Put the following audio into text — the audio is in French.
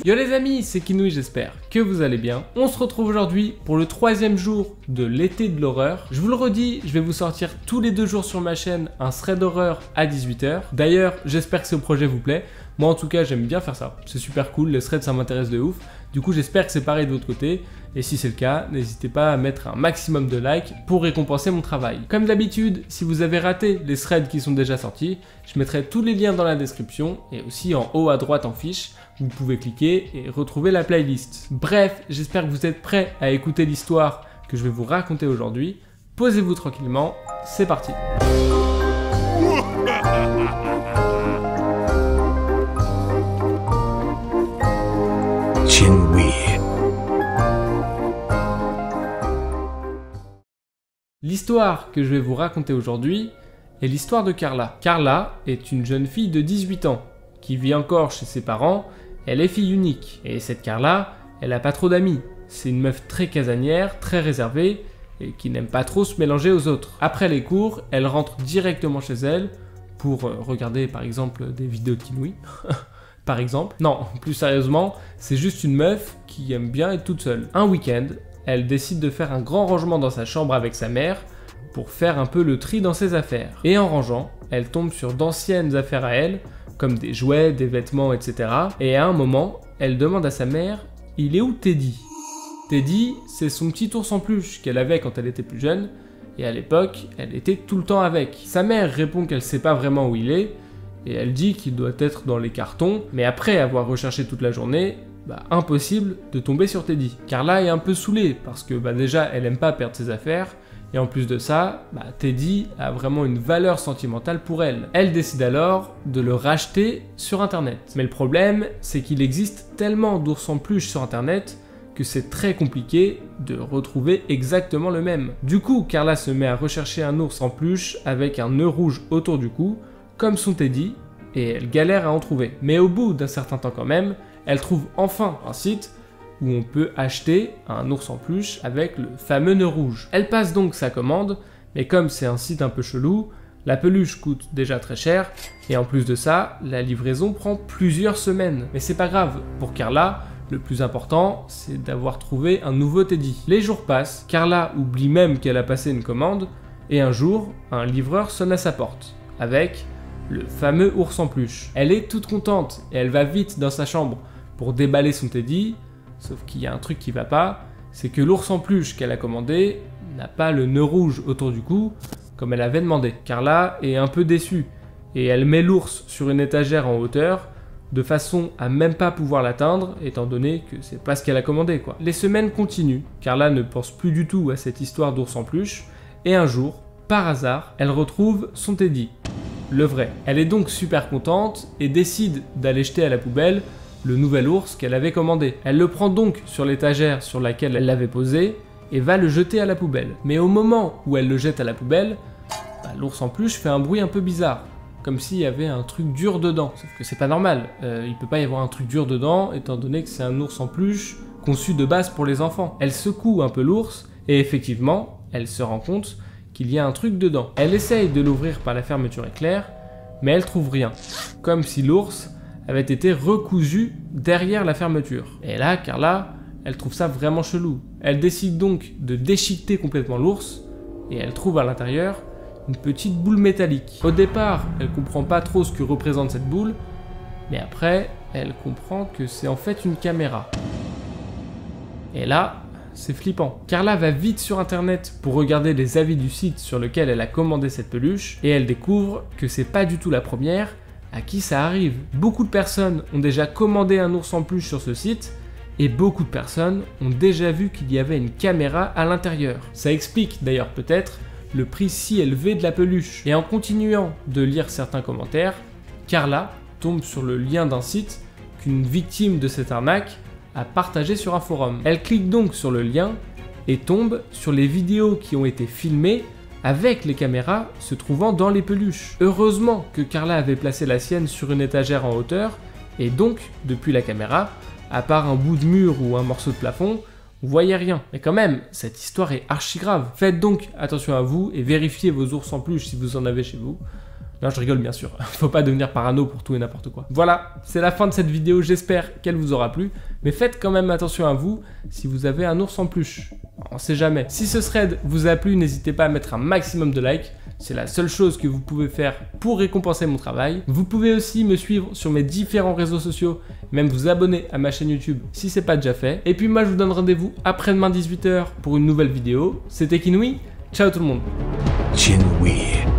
Yo les amis, c'est Kinouï, j'espère que vous allez bien. On se retrouve aujourd'hui pour le 3e jour de l'été de l'horreur. Je vous le redis, je vais vous sortir tous les 2 jours sur ma chaîne un thread d'horreur à 18 h. D'ailleurs, j'espère que ce projet vous plaît. Moi en tout cas, j'aime bien faire ça. C'est super cool, les threads ça m'intéresse de ouf. Du coup, j'espère que c'est pareil de votre côté. Et si c'est le cas, n'hésitez pas à mettre un maximum de likes pour récompenser mon travail. Comme d'habitude, si vous avez raté les threads qui sont déjà sortis, je mettrai tous les liens dans la description et aussi en haut à droite en fiche. Vous pouvez cliquer et retrouver la playlist. Bref, j'espère que vous êtes prêts à écouter l'histoire que je vais vous raconter aujourd'hui. Posez-vous tranquillement, c'est parti. L'histoire que je vais vous raconter aujourd'hui est l'histoire de Carla. Carla est une jeune fille de 18 ans qui vit encore chez ses parents. Elle est fille unique. Et cette Carla, elle a pas trop d'amis. C'est une meuf très casanière, très réservée et qui n'aime pas trop se mélanger aux autres. Après les cours, elle rentre directement chez elle pour regarder par exemple des vidéos de Kinouï. Par exemple. Non, plus sérieusement, c'est juste une meuf qui aime bien être toute seule. Un week-end, elle décide de faire un grand rangement dans sa chambre avec sa mère pour faire un peu le tri dans ses affaires. Et en rangeant, elle tombe sur d'anciennes affaires à elle, comme des jouets, des vêtements, etc. Et à un moment, elle demande à sa mère « Il est où Teddy ?» Teddy, c'est son petit ours en peluche qu'elle avait quand elle était plus jeune, et à l'époque, elle était tout le temps avec. Sa mère répond qu'elle sait pas vraiment où il est, et elle dit qu'il doit être dans les cartons, mais après avoir recherché toute la journée, impossible de tomber sur Teddy. Carla est un peu saoulée, parce que déjà, elle aime pas perdre ses affaires, et en plus de ça, Teddy a vraiment une valeur sentimentale pour elle. Elle décide alors de le racheter sur internet. Mais le problème, c'est qu'il existe tellement d'ours en peluche sur internet que c'est très compliqué de retrouver exactement le même. Du coup, Carla se met à rechercher un ours en peluche avec un nœud rouge autour du cou, comme son Teddy, et elle galère à en trouver. Mais au bout d'un certain temps quand même, elle trouve enfin un site où on peut acheter un ours en peluche avec le fameux nœud rouge. Elle passe donc sa commande, mais comme c'est un site un peu chelou, la peluche coûte déjà très cher, et en plus de ça, la livraison prend plusieurs semaines. Mais c'est pas grave, pour Carla, le plus important, c'est d'avoir trouvé un nouveau Teddy. Les jours passent, Carla oublie même qu'elle a passé une commande, et un jour, un livreur sonne à sa porte, avec le fameux ours en peluche. Elle est toute contente, et elle va vite dans sa chambre pour déballer son Teddy. Sauf qu'il y a un truc qui va pas, c'est que l'ours en peluche qu'elle a commandé n'a pas le nœud rouge autour du cou comme elle avait demandé. Carla est un peu déçue et elle met l'ours sur une étagère en hauteur de façon à même pas pouvoir l'atteindre étant donné que c'est pas ce qu'elle a commandé quoi. Les semaines continuent, Carla ne pense plus du tout à cette histoire d'ours en peluche et un jour, par hasard, elle retrouve son Teddy, le vrai. Elle est donc super contente et décide d'aller jeter à la poubelle le nouvel ours qu'elle avait commandé. Elle le prend donc sur l'étagère sur laquelle elle l'avait posé et va le jeter à la poubelle. Mais au moment où elle le jette à la poubelle, l'ours en peluche fait un bruit un peu bizarre, comme s'il y avait un truc dur dedans. Sauf que c'est pas normal, il peut pas y avoir un truc dur dedans étant donné que c'est un ours en peluche conçu de base pour les enfants. Elle secoue un peu l'ours et effectivement, elle se rend compte qu'il y a un truc dedans. Elle essaye de l'ouvrir par la fermeture éclair, mais elle trouve rien, comme si l'ours avait été recousu derrière la fermeture. Et là, Carla, elle trouve ça vraiment chelou. Elle décide donc de déchiqueter complètement l'ours, et elle trouve à l'intérieur une petite boule métallique. Au départ, elle comprend pas trop ce que représente cette boule, mais après, elle comprend que c'est en fait une caméra. Et là, c'est flippant. Carla va vite sur internet pour regarder les avis du site sur lequel elle a commandé cette peluche, et elle découvre que c'est pas du tout la première à qui ça arrive. Beaucoup de personnes ont déjà commandé un ours en peluche sur ce site et beaucoup de personnes ont déjà vu qu'il y avait une caméra à l'intérieur. Ça explique d'ailleurs peut-être le prix si élevé de la peluche. Et en continuant de lire certains commentaires, Carla tombe sur le lien d'un site qu'une victime de cette arnaque a partagé sur un forum. Elle clique donc sur le lien et tombe sur les vidéos qui ont été filmées avec les caméras se trouvant dans les peluches. Heureusement que Carla avait placé la sienne sur une étagère en hauteur, et donc, depuis la caméra, à part un bout de mur ou un morceau de plafond, on voyait rien. Mais quand même, cette histoire est archi grave. Faites donc attention à vous et vérifiez vos ours en peluche si vous en avez chez vous. Non, je rigole bien sûr, faut pas devenir parano pour tout et n'importe quoi. Voilà, c'est la fin de cette vidéo, j'espère qu'elle vous aura plu, mais faites quand même attention à vous si vous avez un ours en peluche. On sait jamais. Si ce thread vous a plu, n'hésitez pas à mettre un maximum de likes. C'est la seule chose que vous pouvez faire pour récompenser mon travail. Vous pouvez aussi me suivre sur mes différents réseaux sociaux, même vous abonner à ma chaîne YouTube si c'est pas déjà fait. Et puis moi je vous donne rendez-vous après-demain 18 h pour une nouvelle vidéo. C'était Kinui, ciao tout le monde. Kinui.